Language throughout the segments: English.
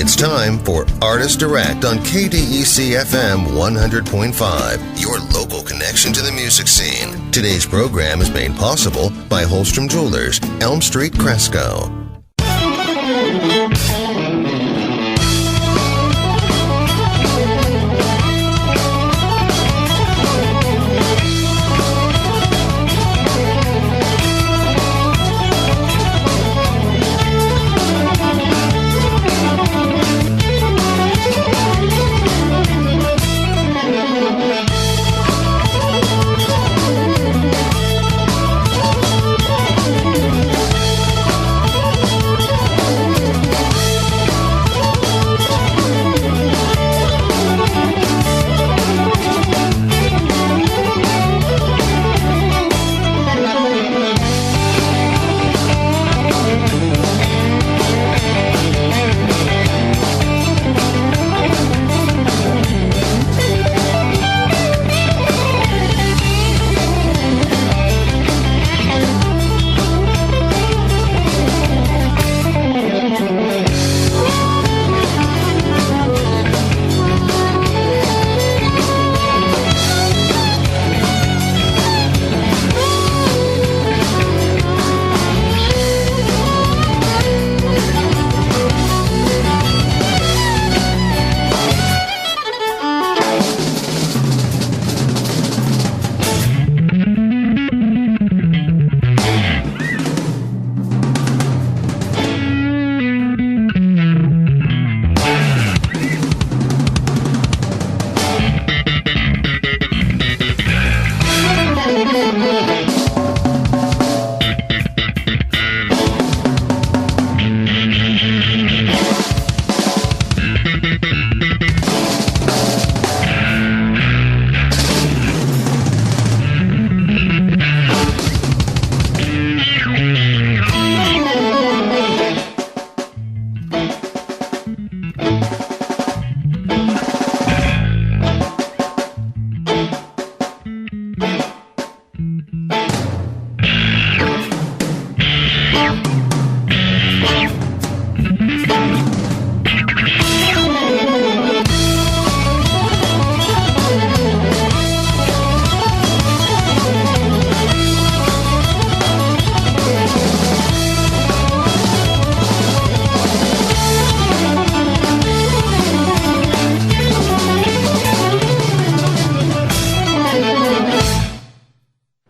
It's time for Artist Direct on KDEC FM 100.5, your local connection to the music scene. Today's program is made possible by Holstrom Jewelers, Elm Street, Cresco.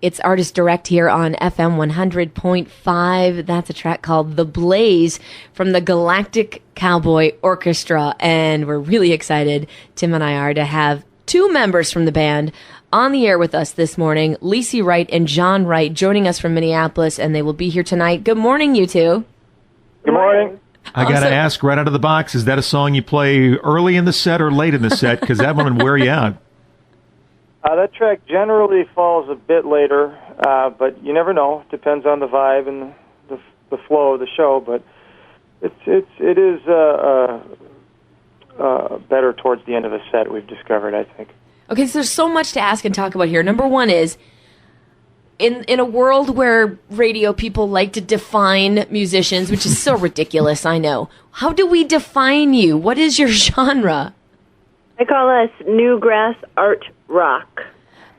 It's Artist Direct here on FM 100.5. That's a track called The Blaze from the Galactic Cowboy Orchestra. And we're really excited, Tim and I are, to have two members from the band on the air with us this morning, Lacey Wright and John Wright, joining us from Minneapolis, and they will be here tonight. Good morning, you two. Good morning. I got to ask right out of the box, is that a song you play early in the set or late in the set? Because that one would wear you out. That track generally falls a bit later, but you never know. Depends on the vibe and the flow of the show. But it is better towards the end of the set, we've discovered, I think. Okay, so there's so much to ask and talk about here. Number one is, in a world where radio people like to define musicians, which is so ridiculous, I know, how do we define you? What is your genre? I call us newgrass art rock.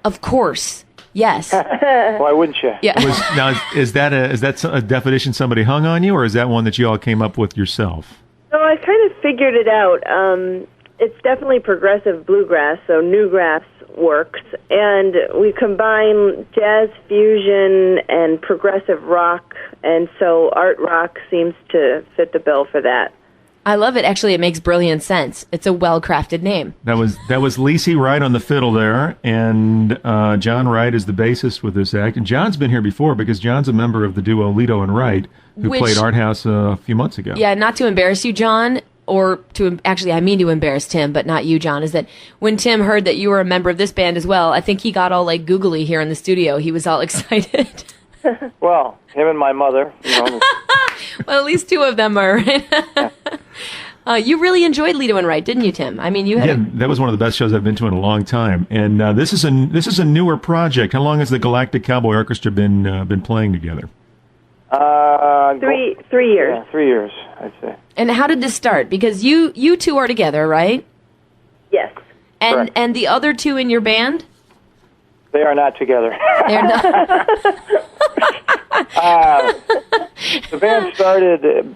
Of course, yes. Why wouldn't you? Yeah. Now, is that a definition somebody hung on you, or is that one that you all came up with yourself? So I kind of figured it out. It's definitely progressive bluegrass, so newgrass works, and we combine jazz fusion and progressive rock, and so art rock seems to fit the bill for that. I love it. Actually, it makes brilliant sense. It's a well-crafted name. That was Lacey Wright on the fiddle there, and John Wright is the bassist with this act. And John's been here before because John's a member of the duo Lito and Wright, who played Art House a few months ago. Yeah, not to embarrass you, John, or I mean to embarrass Tim, but not you, John, is that when Tim heard that you were a member of this band as well, I think he got all like googly here in the studio. He was all excited. Well, him and my mother. Well, at least two of them are, right? You really enjoyed Lito and Wright, didn't you, Tim? I mean, you had that was one of the best shows I've been to in a long time. And this is a newer project. How long has the Galactic Cowboy Orchestra been playing together? 3 years. Yeah, 3 years, I'd say. And how did this start? Because you two are together, right? Yes. And the other two in your band? They are not together. They're not. The band started,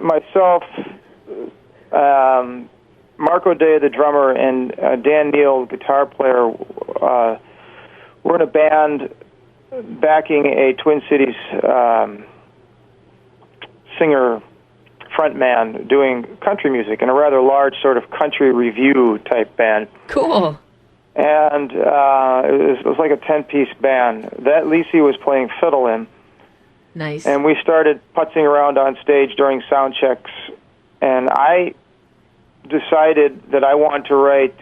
myself, Marco Day, the drummer, and Dan Neal, guitar player, were in a band backing a Twin Cities singer frontman doing country music in a rather large sort of country review type band. Cool. And it was like a 10-piece band that Lisi was playing fiddle in. Nice. And we started putzing around on stage during sound checks, and I decided that I wanted to write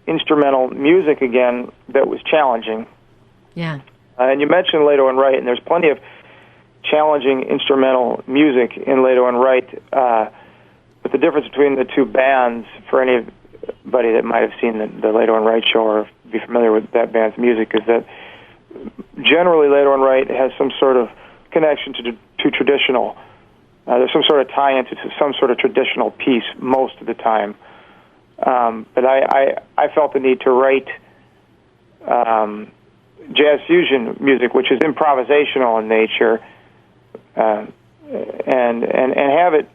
instrumental music again that was challenging. Yeah. And you mentioned Lado and Wright, and there's plenty of challenging instrumental music in Lado and Wright. But the difference between the two bands, for anybody that might have seen the Lado and Wright show or be familiar with that band's music, is that generally Lado and Wright has some sort of connection to traditional. There's some sort of tie-in to some sort of traditional piece most of the time. But I felt the need to write jazz fusion music, which is improvisational in nature, and have it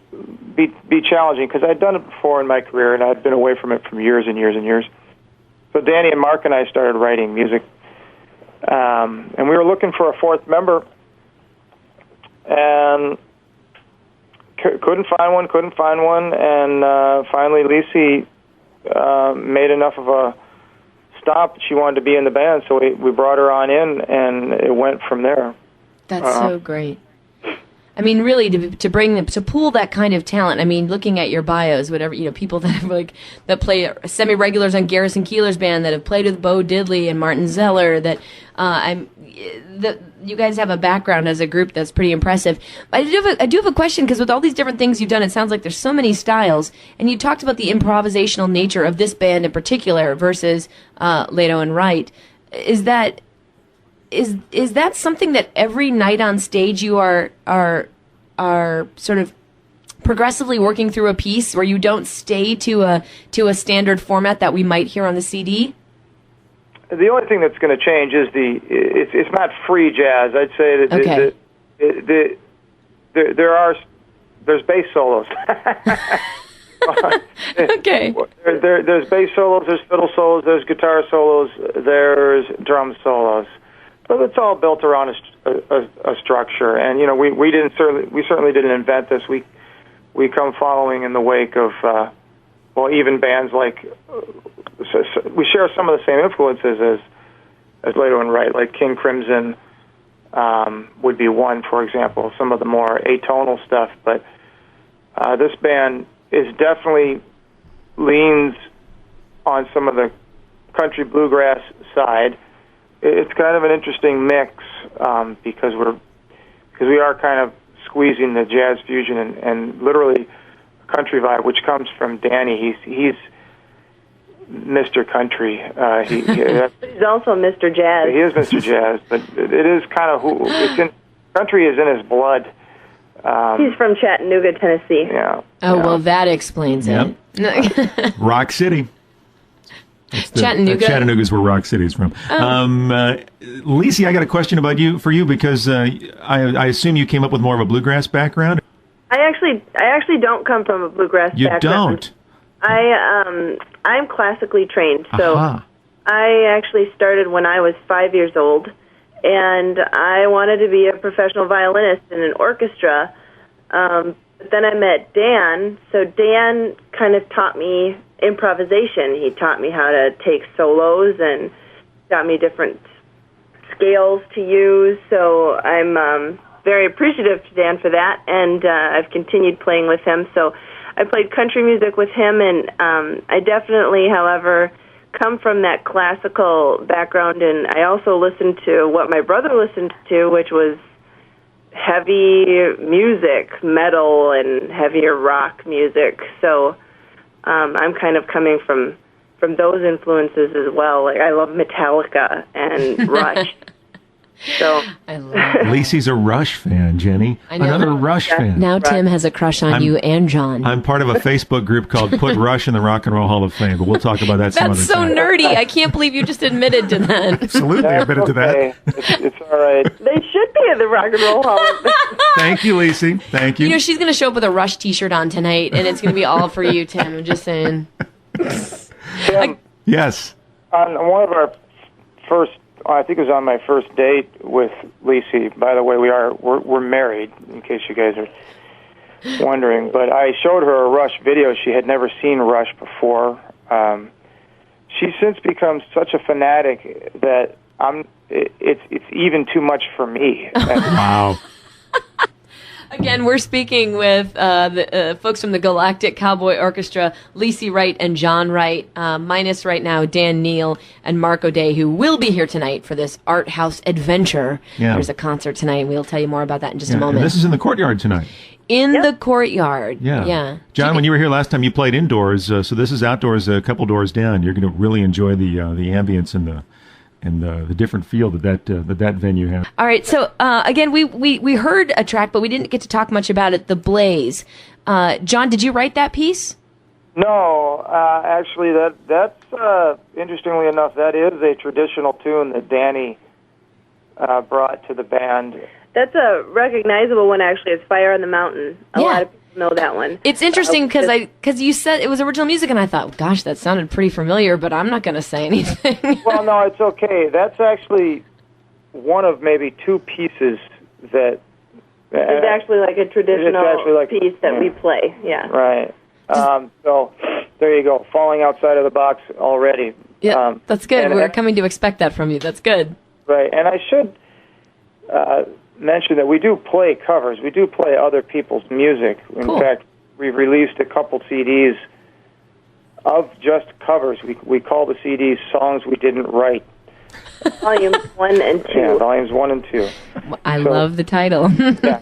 be challenging, because I'd done it before in my career and I'd been away from it for years and years and years. So Danny and Mark and I started writing music, and we were looking for a fourth member, and couldn't find one, and finally Lisi made enough of a stop. She wanted to be in the band, so we brought her on in, and it went from there. That's so great. I mean, really, to pool that kind of talent. I mean, looking at your bios, whatever, people that have that play semi-regulars on Garrison Keillor's band, that have played with Bo Diddley and Martin Zeller. That you guys have a background as a group that's pretty impressive. I do have a question, because with all these different things you've done, it sounds like there's so many styles. And you talked about the improvisational nature of this band in particular versus Lado and Wright. Is that something that every night on stage you are sort of progressively working through a piece, where you don't stay to a standard format that we might hear on the CD? The only thing that's going to change is it's not free jazz. I'd say that there's bass solos. Okay. There's bass solos, there's fiddle solos, there's guitar solos, there's drum solos. But it's all built around a structure, and we certainly didn't invent this. We come following in the wake of even bands like we share some of the same influences as Lado and Wright, like King Crimson would be one, for example. Some of the more atonal stuff, but this band is definitely leans on some of the country bluegrass side. It's kind of an interesting mix because we are kind of squeezing the jazz fusion and literally country vibe, which comes from Danny. He's Mr. Country. He's also Mr. Jazz. He is Mr. Jazz, but it is kind of country is in his blood. He's from Chattanooga, Tennessee. Yeah. Well, that explains it. Rock City. Chattanooga. Chattanooga's where Rock City is from. Lisi, I got a question for you because I assume you came up with more of a bluegrass background. I actually don't come from a bluegrass background. You don't? I'm classically trained, so I actually started when I was 5 years old, and I wanted to be a professional violinist in an orchestra. But then I met Dan, so Dan kind of taught me improvisation. He taught me how to take solos and taught me different scales to use, so I'm very appreciative to Dan for that, and I've continued playing with him. So I played country music with him, and I definitely, however, come from that classical background, and I also listened to what my brother listened to, which was heavy music, metal, and heavier rock music. So I'm kind of coming from those influences as well. Like, I love Metallica and Rush. So I love it. Lacey's a Rush fan, Jenny. I know. Another Rush fan. Now Tim has a crush on you and John. I'm part of a Facebook group called Put Rush in the Rock and Roll Hall of Fame, but we'll talk about that some That's other so time. nerdy. I can't believe you just admitted to that. Absolutely, I admitted to that. Okay. It's all right. they should be in the Rock and Roll Hall of Fame. Thank you, Lacey. Thank you. You know, she's going to show up with a Rush t-shirt on tonight, and it's going to be all for you, Tim. I'm just saying. Yes. On one of our first, I think it was on my first date with Lacey. By the way, we're married, in case you guys are wondering. But I showed her a Rush video. She had never seen Rush before. She's since become such a fanatic that it's even too much for me. Wow. Again, we're speaking with the folks from the Galactic Cowboy Orchestra, Lacey Wright and John Wright, minus right now Dan Neal and Mark O'Day, who will be here tonight for this art house adventure. Yeah. There's a concert tonight, and we'll tell you more about that in just a And moment. this is in the courtyard tonight. In the courtyard. Yeah. Yeah. John, when you were here last time, you played indoors, so this is outdoors, a couple doors down. You're going to really enjoy the ambience and the different feel that venue has. All right. So again, we heard a track, but we didn't get to talk much about it. The Blaze. John, did you write that piece? No, actually, that's interestingly enough, that is a traditional tune that Danny brought to the band. That's a recognizable one, actually. It's Fire on the Mountain. A lot of people know that one. It's interesting because you said it was original music, and I thought, gosh, that sounded pretty familiar, but I'm not going to say anything. Well, no, it's okay. That's actually one of maybe two pieces that... It's actually like a traditional piece that we play, yeah. Right. So there you go, falling outside of the box already. Yeah, that's good. We're coming to expect that from you. That's good. Right, and I should mention that we do play covers. We do play other people's music. In fact, we've released a couple CDs of just covers. We call the CDs Songs We Didn't Write. Volumes 1 and 2. Yeah, volumes 1 and 2. I love the title. Yeah,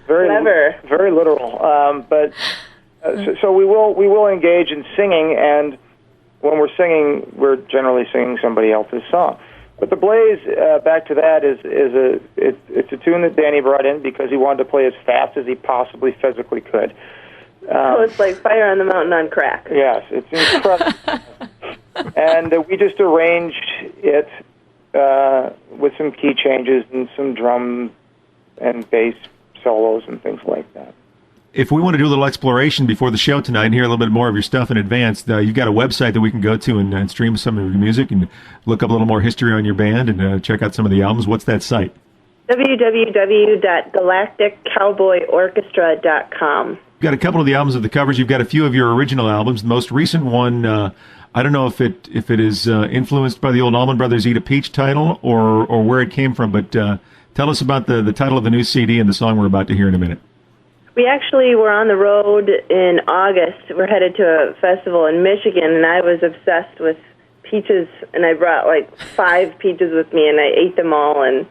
very Clever. very literal. So we will engage in singing, and when we're singing, we're generally singing somebody else's song. But the Blaze, back to that, it's a tune that Danny brought in because he wanted to play as fast as he possibly physically could. So it's like Fire on the Mountain on crack. Yes, it's incredible. And we just arranged it with some key changes and some drum and bass solos and things like that. If we want to do a little exploration before the show tonight and hear a little bit more of your stuff in advance, you've got a website that we can go to and stream some of your music and look up a little more history on your band and check out some of the albums. What's that site? www.galacticcowboyorchestra.com. You've got a couple of the albums of the covers. You've got a few of your original albums. The most recent one, I don't know if it is influenced by the old Allman Brothers Eat a Peach title or where it came from, but tell us about the title of the new CD and the song we're about to hear in a minute. We actually were on the road in August. We're headed to a festival in Michigan, and I was obsessed with peaches, and I brought like 5 peaches with me, and I ate them all, and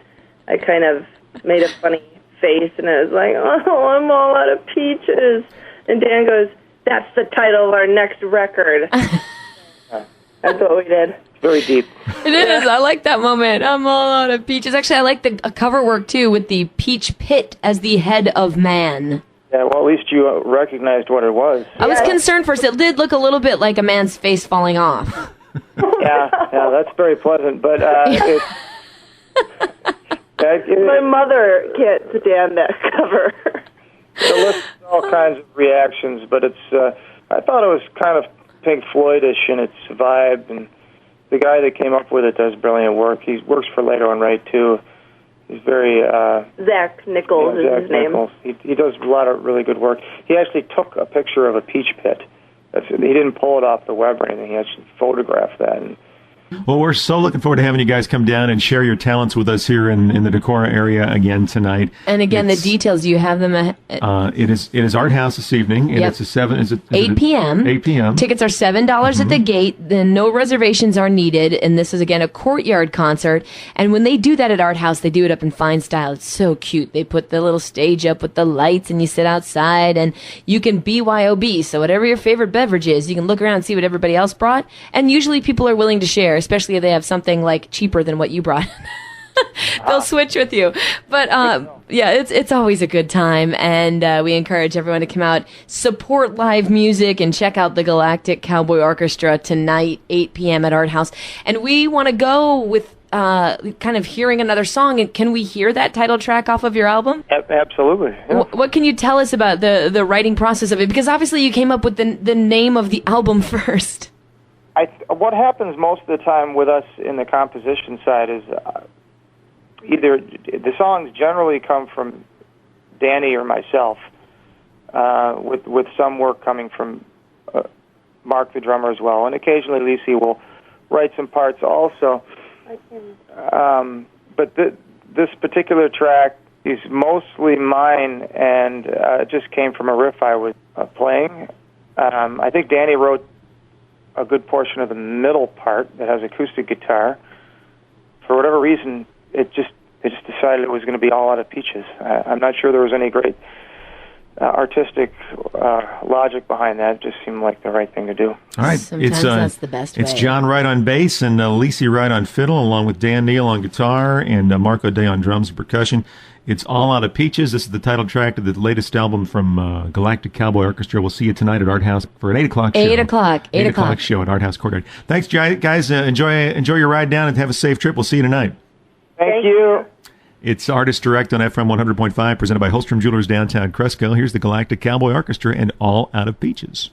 I kind of made a funny face, and I was like, oh, I'm all out of peaches. And Dan goes, that's the title of our next record. That's what we did. Very deep. It is. I like that moment. I'm all out of peaches. Actually, I like the cover work, too, with the peach pit as the head of man. Yeah, well, at least you recognized what it was. I was concerned first. It did look a little bit like a man's face falling off. Yeah, that's very pleasant, but my mother can't stand that cover. It elicits all kinds of reactions, but it's. I thought it was kind of Pink Floyd-ish in its vibe, and the guy that came up with it does brilliant work. He works for Later on Right, too. He's very... Zach Nichols is his name. He does a lot of really good work. He actually took a picture of a peach pit. He didn't pull it off the web or anything. He actually photographed that. And well, we're so looking forward to having you guys come down and share your talents with us here in the Decorah area again tonight. And again, the details, you have them it is Art House this evening, and it's 8 p.m. 8 p.m. Tickets are $7 at the gate. Then no reservations are needed. And this is, again, a courtyard concert. And when they do that at Art House, they do it up in fine style. It's so cute. They put the little stage up with the lights, and you sit outside, and you can BYOB. So whatever your favorite beverage is, you can look around and see what everybody else brought. And usually people are willing to share, especially if they have something like cheaper than what you brought. They'll switch with you. But yeah, it's always a good time, and we encourage everyone to come out, support live music, and check out the Galactic Cowboy Orchestra tonight, 8 p.m. at Art House. And we want to go with kind of hearing another song. And can we hear that title track off of your album? Absolutely. Yeah. What can you tell us about the writing process of it? Because obviously you came up with the name of the album first. What happens most of the time with us in the composition side is either the songs generally come from Danny or myself, with some work coming from Mark the drummer as well, and occasionally Lisi will write some parts also. But this particular track is mostly mine, and it just came from a riff I was playing. I think Danny wrote a good portion of the middle part that has acoustic guitar. For whatever reason, they just decided it was going to be all out of Peaches. I'm not sure there was any great artistic logic behind that. It just seemed like the right thing to do. All right. Sometimes that's the best way. It's John Wright on bass and Lisi Wright on fiddle, along with Dan Neal on guitar and Marco Day on drums and percussion. It's All Out of Peaches. This is the title track to the latest album from Galactic Cowboy Orchestra. We'll see you tonight at Art House for an 8 o'clock show. 8 o'clock. 8 o'clock show at Art House Courtyard. Thanks, guys. Enjoy your ride down and have a safe trip. We'll see you tonight. Thank you. It's Artist Direct on FM 100.5, presented by Holstrom Jewelers downtown Cresco. Here's the Galactic Cowboy Orchestra and All Out of Peaches.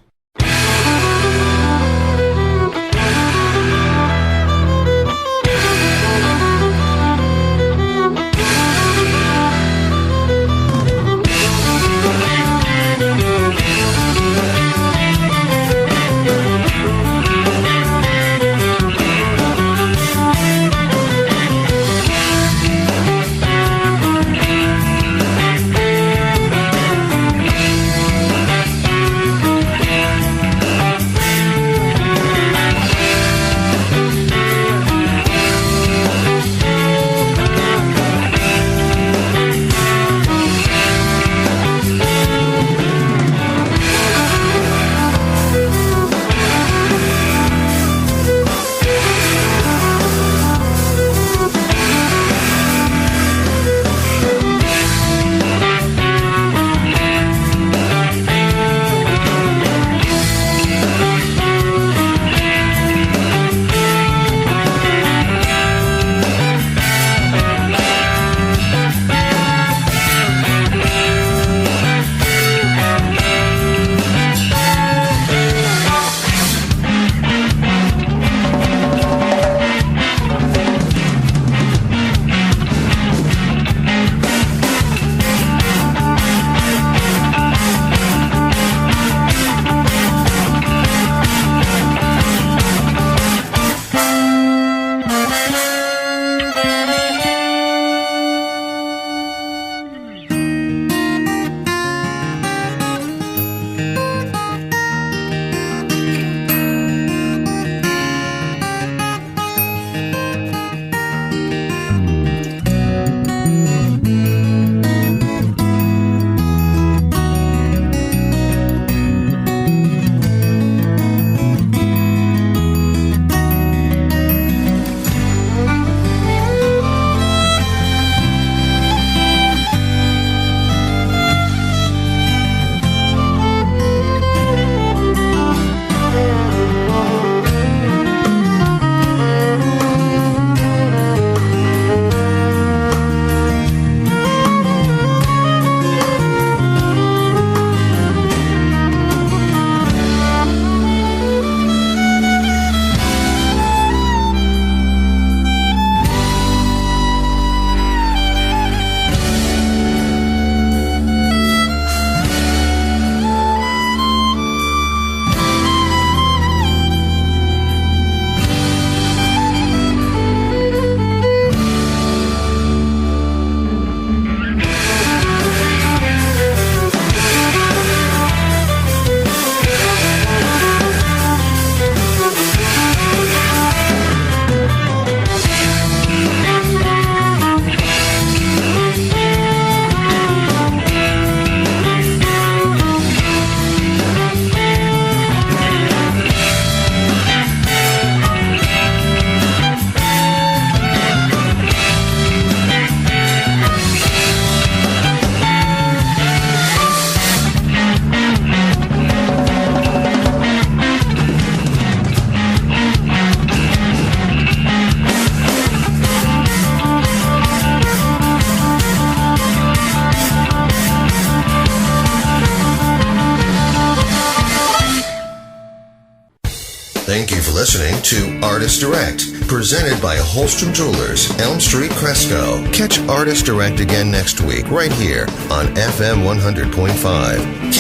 Thank you for listening to Artist Direct, presented by Holstrom Jewelers, Elm Street, Cresco. Catch Artist Direct again next week, right here on FM 100.5.